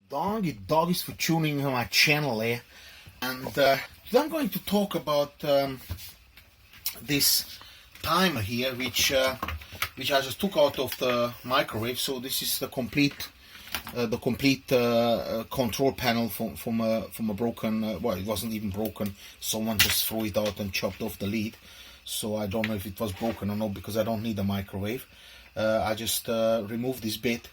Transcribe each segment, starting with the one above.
Doggies for tuning in my channel here, and today I'm going to talk about this timer here, which I just took out of the microwave. So this is the complete control panel from a broken. Well, it wasn't even broken. Someone just threw it out and chopped off the lead. So I don't know if it was broken or not, because I don't need a microwave. I just removed this bit,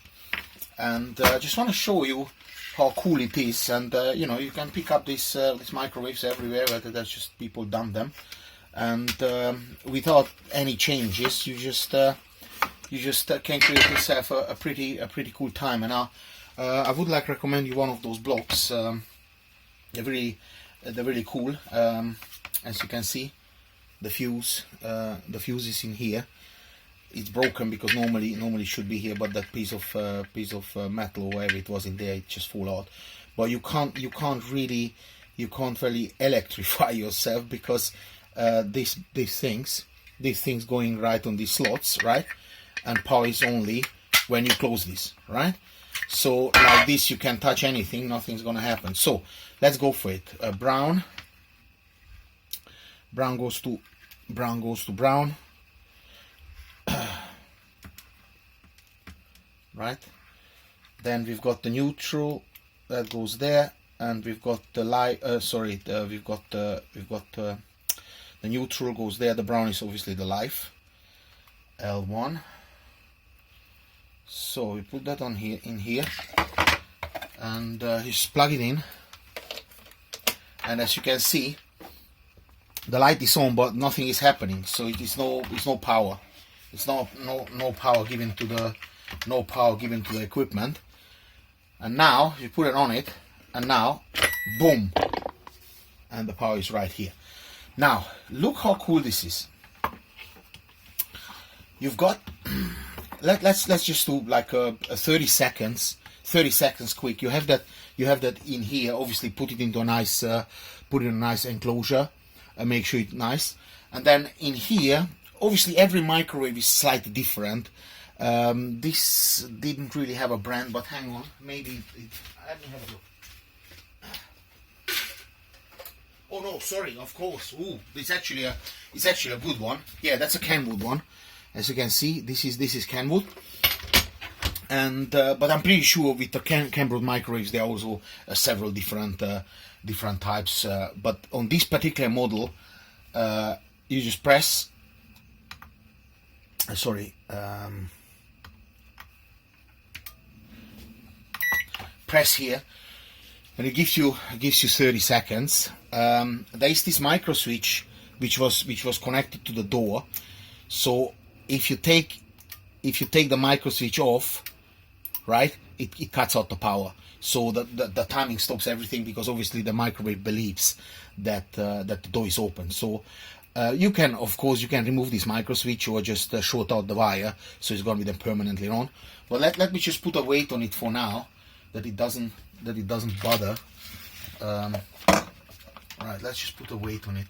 and I just want to show you how cool it is. And you know, you can pick up these microwaves everywhere, whether that's just people dump them, and without any changes, you just can create yourself a pretty cool timer. Now I would like to recommend you one of those blocks. They're really cool. As you can see, the fuse is in here. It's broken because normally it should be here, but that piece of metal or whatever it was in there, it just fall out. But you can't really electrify yourself, because these things going right on these slots, right? And power is only when you close this, right? So like this, you can touch anything, nothing's gonna happen. So let's go for it. Brown goes to brown. Right, then we've got the neutral that goes there, and we've got the light. We've got the neutral goes there. The brown is obviously the live. L1. So we put that on here, and just plug it in. And as you can see, the light is on, but nothing is happening. So it's no power. It's no power given to the equipment. And now you put it on it, and now boom, and the power is right here. Now look how cool this is. You've got let's just do like a 30 seconds quick. You have that in here. Obviously put it into a nice enclosure and make sure it's nice. And then in here, obviously every microwave is slightly different. This didn't really have a brand, but hang on, maybe let me have a look. Oh no, sorry, of course. Ooh, it's actually a good one. Yeah, that's a Kenwood one. As you can see, this is Kenwood. And but I'm pretty sure with the Kenwood microwaves there are also several different types. But on this particular model, you just press. Press here, and it gives you 30 seconds. There is this micro switch which was connected to the door. So if you take the micro switch off, right, it cuts out the power. So the timing stops everything, because obviously the microwave believes that the door is open. So you can remove this micro switch, or just short out the wire, so it's going to be then permanently on. But let me just put a weight on it for now, that it doesn't bother. Right, let's just put a weight on it.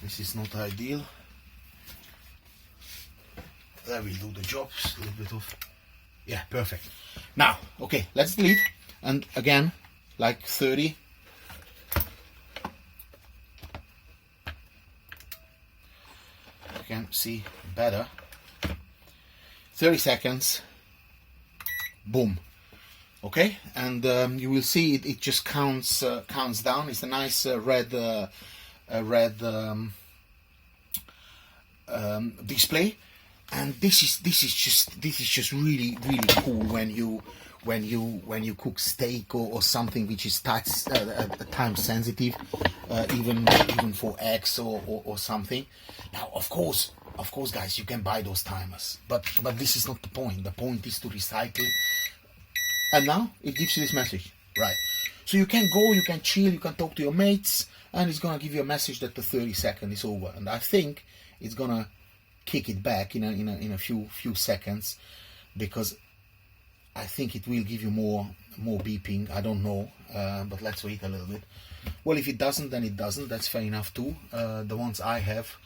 This is not ideal. That will do the job. A little bit of, yeah, perfect. Now, okay, let's delete. And again, like 30. You can see better. 30 seconds. Boom. Okay, and you will see it just counts down. It's a nice red display, and this is just really cool when you cook steak or something which is time sensitive, even for eggs or something. Now of course guys, you can buy those timers, but this is not the point. The point is to recycle. And now it gives you this message, right? So you can go, you can chill, you can talk to your mates, and it's gonna give you a message that the 30 seconds is over. And I think it's gonna kick it back in a few seconds, because I think it will give you more beeping. I don't know, but let's wait a little bit. Well, if it doesn't, then it doesn't. That's fair enough too. The ones I have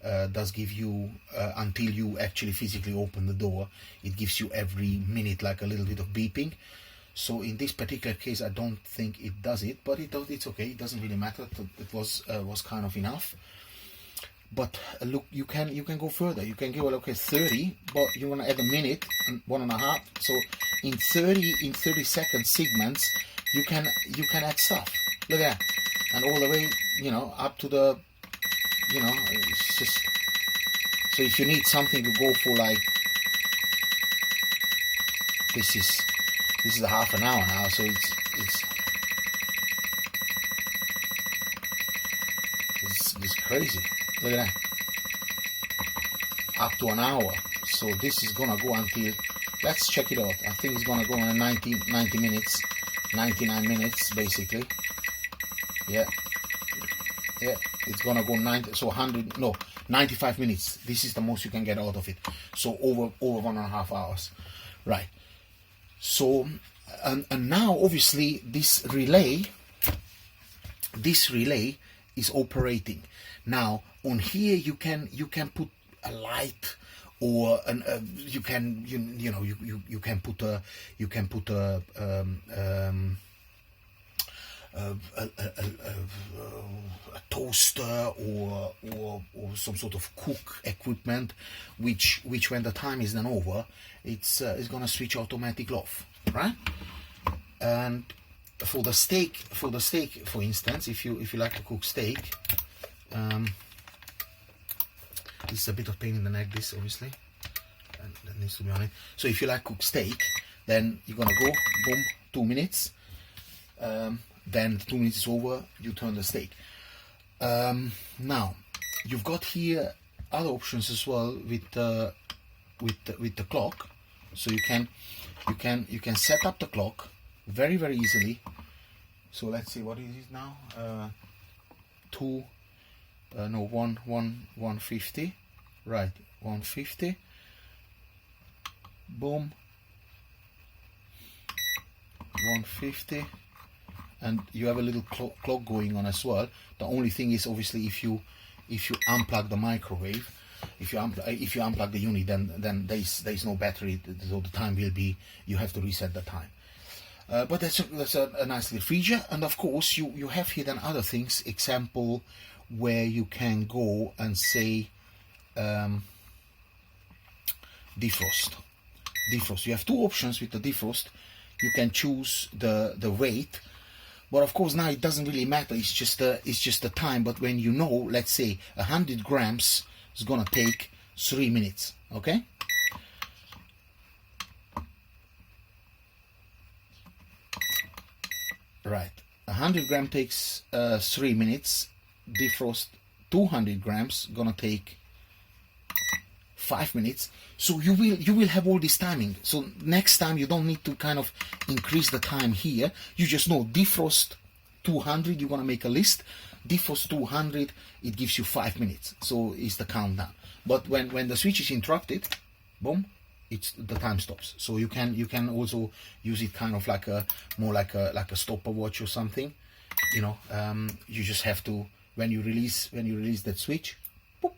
does give you, until you actually physically open the door, it gives you every minute like a little bit of beeping. So in this particular case, I don't think it does it, but it's okay. It doesn't really matter. It was kind of enough. But look, you can go further. You can give it, okay, 30, but you want to add a minute and 1.5. So in 30 second segments, you can add stuff. Look at that, and all the way, you know, up to the, you know, it's just. So if you need something to go for, like, this is a half an hour now, so it's crazy. Look at that, up to an hour. So this is gonna go until, let's check it out. I think it's gonna go on 90 minutes, 99 minutes basically. Yeah, it's gonna go 95 minutes. This is the most you can get out of it. So over 1.5 hours, right? So and now obviously this relay is operating. Now on here you can put a light, or you can put a toaster or some sort of cook equipment, which when the time is then over, it's gonna switch automatic off, right? And for the steak, for instance, if you like to cook steak, this is a bit of pain in the neck, this obviously, and that needs to be on it. So if you like cook steak, then you're gonna go boom, 2 minutes. Then 2 minutes is over, you turn the steak. Now you've got here other options as well with the clock. So you can set up the clock very easily. So let's see, what is it now? 150, right? 150. Boom. 150. And you have a little clock going on as well. The only thing is, obviously, if you unplug the microwave, if you unplug the unit, then there's no battery, so the time will be, you have to reset the time. But that's a nice little feature. And of course you have here then other things, example where you can go and say defrost. You have two options with the defrost. You can choose the weight. But of course now it doesn't really matter, it's just the time. But when you know, let's say 100 grams is gonna take 3 minutes, okay? Right, 100 gram takes 3 minutes. Defrost 200 grams gonna take 5 minutes. So you will have all this timing. So next time you don't need to kind of increase the time here. You just know defrost 200, you're gonna make a list. Defrost 200, it gives you 5 minutes. So it's the countdown. But when the switch is interrupted, boom, the time stops. So you can also use it kind of like more like a stopwatch or something. You know, you just have to, when you release that switch, boop,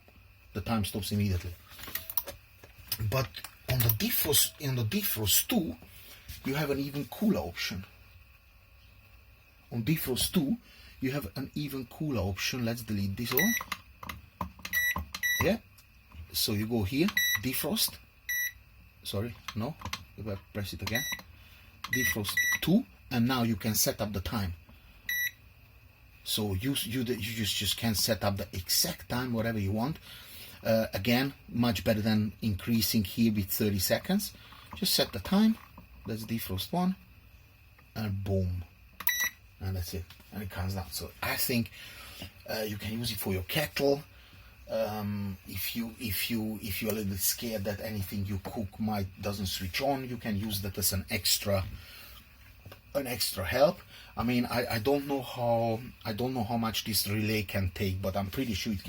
the time stops immediately. But on the defrost 2, you have an even cooler option. On defrost 2, you have an even cooler option. Let's delete this all. Yeah. So you go here, defrost. Sorry, no. If I press it again, defrost 2, and now you can set up the time. So you just can set up the exact time, whatever you want. Again, much better than increasing here with 30 seconds. Just set the time. That's defrost 1, and boom, and that's it. And it comes down. So I think you can use it for your kettle. If you're a little bit scared that anything you cook doesn't switch on, you can use that as an extra help. I mean, I don't know how much this relay can take, but I'm pretty sure it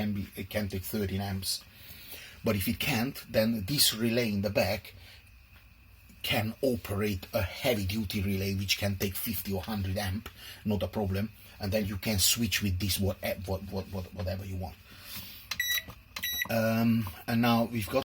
can take 13 amps. But if it can't, then this relay in the back can operate a heavy duty relay which can take 50 or 100 amp, not a problem. And then you can switch with this whatever you want. And now we've got